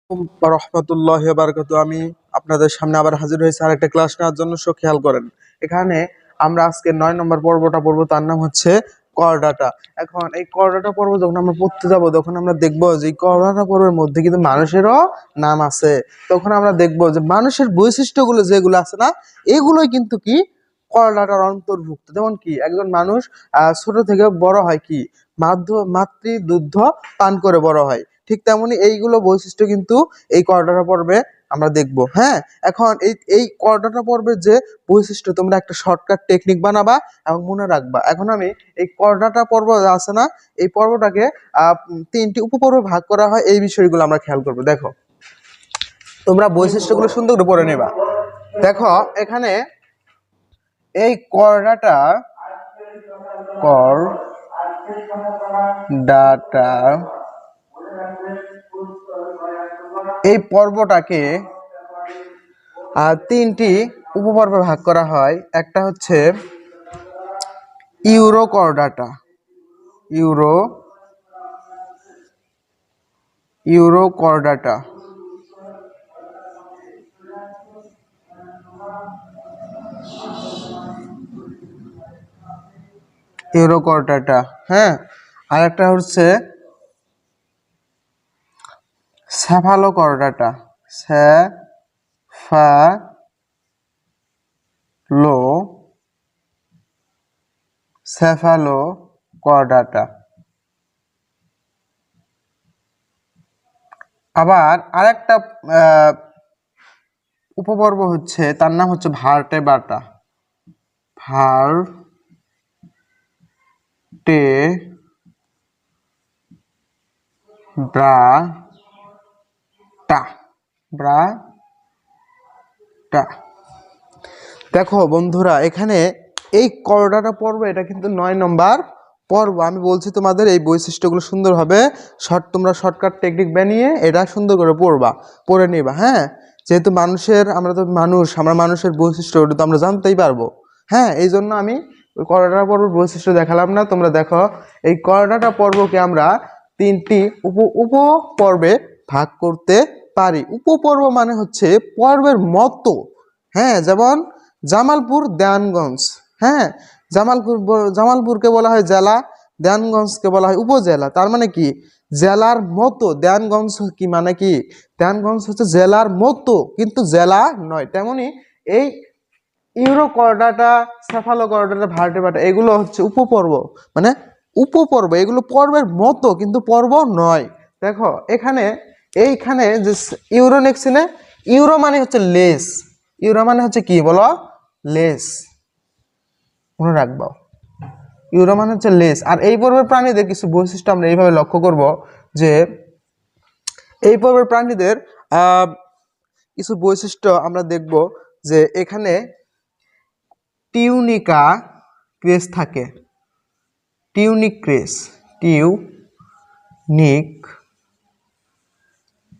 রহমতুল্লাহি ওয়া বারাকাতুহু। আমি আপনাদের সামনে আবার হাজির হয়েছি আরেকটা ক্লাস নেওয়ার জন্য। খেয়াল করেন, এখানে আমরা আজকে 9 নম্বর পর্বটা পড়বো, তার নাম হচ্ছে করডাটা। এখন এই করডাটা পর্ব যখন আমরা পড়তে যাব, তখন আমরা দেখবো যে এই করডাটা পর্বের মধ্যে কিন্তু মানুষেরও নাম আছে। তখন আমরা দেখবো যে মানুষের বৈশিষ্ট্যগুলো যেগুলো আছে না, এগুলোই কিন্তু কি করডাটার অন্তর্ভুক্ত। যেমন কি একজন মানুষ ছোট থেকে বড় হয় কি মাতৃ দুগ্ধ পান করে বড় হয়, ঠিক তেমনি এইগুলো বৈশিষ্ট্য কিন্তু এই করডাটা পর্বে আমরা দেখব। হ্যাঁ, এখন এই করডাটা পর্বের যে বৈশিষ্ট্য, তোমরা একটা শর্টকাট টেকনিক বানাবা এবং মনে রাখবা। এখন আমি এই করডাটা পর্ব আছে না, এই পর্বটাকে 3টি উপপর্বে ভাগ করা হয়। এই বিষয়গুলো আমরা খেয়াল করবো। দেখো, তোমরা বৈশিষ্ট্যগুলো সুন্দর করে পড়ে নেবা। দেখো এখানে এই করডাটা এই পর্বটাকে 3টি উপপর্বে ভাগ করা হয়। একটা হচ্ছে ইউরোকর্ডাটা, ইউরোকর্ডাটা, ইউরোকর্ডাটা। হ্যাঁ, আর একটা হচ্ছে সেফালোকর্ডাটা, সেফালোকর্ডাটা। আবার আরেকটা উপপর্ব হচ্ছে, তার নাম হচ্ছে ভার্টেব্রাটা, ব্রাটা। দেখো বন্ধুরা, এখানে এই করডাটা পর্ব, এটা কিন্তু 9 নম্বর পর্ব। আমি বলছি তোমাদের এই বৈশিষ্ট্যগুলো সুন্দরভাবে তোমরা শর্টকাট টেকনিক বানিয়ে এটা সুন্দর করে পড়ে নিবা। হ্যাঁ, যেহেতু আমরা মানুষের বৈশিষ্ট্য ওটা তো আমরা জানতেই পারবো। হ্যাঁ, এই জন্য আমি ওই করডাটা পর্বের বৈশিষ্ট্য দেখালাম না। তোমরা দেখো, এই করডাটা পর্বকে আমরা 3টি উপ পর্বে ভাগ করতে পারি। উপপর্ব মানে হচ্ছে পর্বের মতো। হ্যাঁ, যেমন জামালপুর, দেওয়ানগঞ্জ। হ্যাঁ, জামালপুরকে বলা হয় জেলা, দেওয়ানগঞ্জকে বলা হয় উপজেলা। তার মানে কি জেলার মতো। দেওয়ানগঞ্জ কি মানে কি, দেওয়ানগঞ্জ হচ্ছে জেলার মতো কিন্তু জেলা নয়। তেমনি এই ইউরোকর্ডাটা, সেফালোকর্ডাটা, ভার্টেব্রাটা, এগুলো হচ্ছে উপপর্ব, মানে উপপর্ব। এগুলো পর্বের মতো কিন্তু পর্ব নয়। দেখো এইখানে যে ইউরো নেক্সিনে, ইউরো মানে হচ্ছে লেস। ইউরো মানে হচ্ছে কি বলো, লেস। মনে রাখবো, ইউরো মানে হচ্ছে লেস। আর এই পর্বের প্রাণীদের কিছু বৈশিষ্ট্য আমরা এইভাবে লক্ষ্য করব যে এই পর্বের প্রাণীদের কিছু বৈশিষ্ট্য আমরা দেখব যে এখানে টিউনিকা ক্রেস থাকে, টিউনিক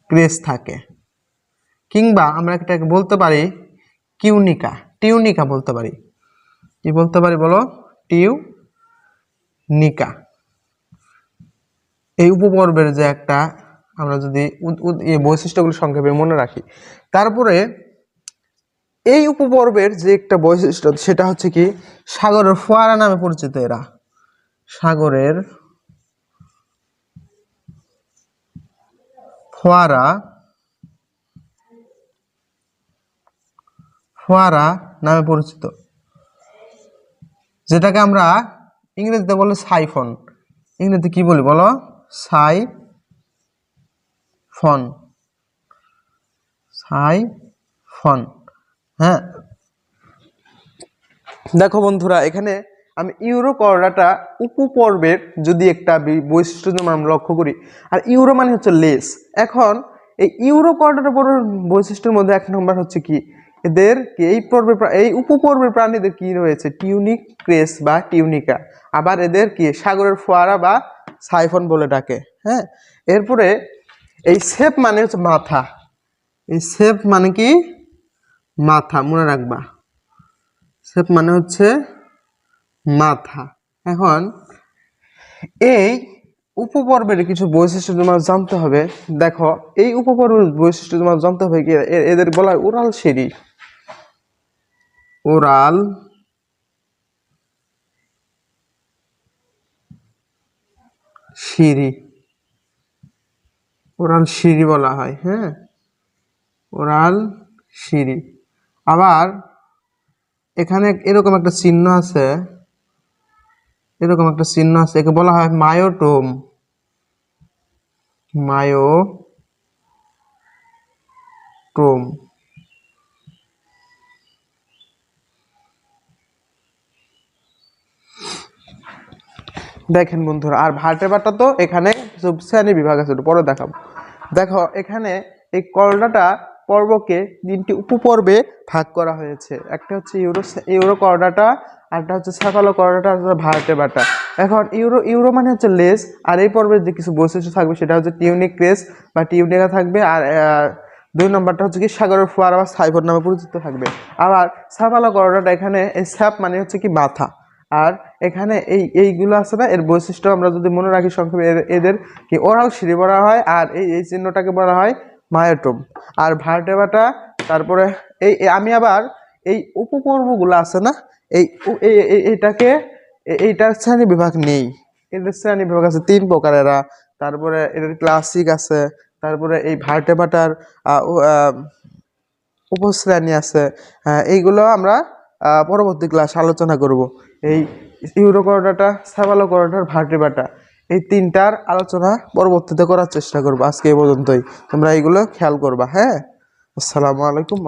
ক্রেস থাকে, কিংবা আমরা এটাকে বলতে পারি টিউনিকা বলতে পারি। কি বলতে পারি বলো, টিউনিকা। এই উপপর্বের যে একটা, আমরা যদি এই বৈশিষ্ট্যগুলো সংক্ষেপে মনে রাখি, তারপরে এই উপপর্বের যে একটা বৈশিষ্ট্য, সেটা হচ্ছে কি সাগরের ফোয়ারা নামে পরিচিত। এরা সাগরের ফোয়ারা নামে পরিচিত, যেটাকে আমরা ইংরেজিতে বলি সাইফন। ইংরেজিতে কি বলি বলো, সাইফন। হ্যাঁ, দেখো বন্ধুরা, এখানে আমি ইউরোকর্ডাটা উপপর্বের যদি একটা বৈশিষ্ট্য আমরা লক্ষ্য করি, আর ইউরো মানে হচ্ছে লেস। এখন এই ইউরোকর্ডাটা বৈশিষ্ট্যের মধ্যে 1 নম্বর হচ্ছে কি, এদের এই উপপর্বের প্রাণীদের কি রয়েছে, টিউনিক ক্রেস বা টিউনিকা। আবার এদের কি সাগরের ফোয়ারা বা সাইফন বলে ডাকে। হ্যাঁ, এরপরে এই শেপ মানে হচ্ছে মাথা। এই শেপ মানে কি মাথা, মনে রাখবা। শেপ মানে হচ্ছে মাথা। এখন এই উপপর্বের কিছু বৈশিষ্ট্য তোমার জানতে হবে। দেখো, এই উপপর্বের বৈশিষ্ট্য তোমার জানতে হবে কি, এদের বলা হয় ওরাল সিঁড়ি। ওরাল সিঁড়ি, ওরাল সিঁড়ি বলা হয়। হ্যাঁ, ওরাল সিঁড়ি। আবার এখানে এরকম একটা চিহ্ন আছে, একে বলা হয় মায়োটোম। মায়োটোম। দেখেন বন্ধুরা, আর ভার্টেব্রাটা তো এখানে সব শ্রেণী বিভাগ আছে, একটু পরে দেখাবো। দেখো, এখানে এই করডাটা পর্বকে 3টি উপপর্বে ভাগ করা হয়েছে। একটা হচ্ছে ইউরো করডাটা, আরটা হচ্ছে সেফালো করডাটা, আর ভার্টেব্রাটা। এখন ইউরো মানে হচ্ছে লেজ, আর এই পর্বের যে কিছু বৈশিষ্ট্য থাকবে সেটা হচ্ছে টিউনিক ক্রেস বা টিউনিকা থাকবে, আর 2 নম্বরটা হচ্ছে কি সাগরের ফোয়ারা বা সাইফর নামে পরিচিত থাকবে। আবার সেফালো করডাটা, এখানে এই স্যাপ মানে হচ্ছে কি মাথা, আর এখানে এইগুলো আছে না, এর বৈশিষ্ট্য আমরা যদি মনে রাখি সংক্ষেপে, এদের কি ওরাল সিঁড়ি বলা হয়, আর এই চিহ্নটাকে বলা হয় মায়োটোম। আর ভার্টেব্রাটা, তারপরে আমি আবার এই উপপর্বগুলো আছে না, এইটাকে এইটার শ্রেণী বিভাগ নেই। এদের শ্রেণী বিভাগ আছে 3 প্রকারেরা। তারপরে এদের ক্লাসিক আছে, তারপরে এই ভার্টেব্রাটার উপশ্রেণী আছে। এইগুলো আমরা পরবর্তী ক্লাসে আলোচনা করব। এই ইউরোকরডাটা, সেফালোকরডাটা, ভার্টেব্রাটা, এই 3টার আলোচনা পরবর্তীতে করার চেষ্টা করবো। আজকে এই পর্যন্তই, তোমরা এইগুলো খেয়াল করবা। হ্যাঁ, আসসালামু আলাইকুম।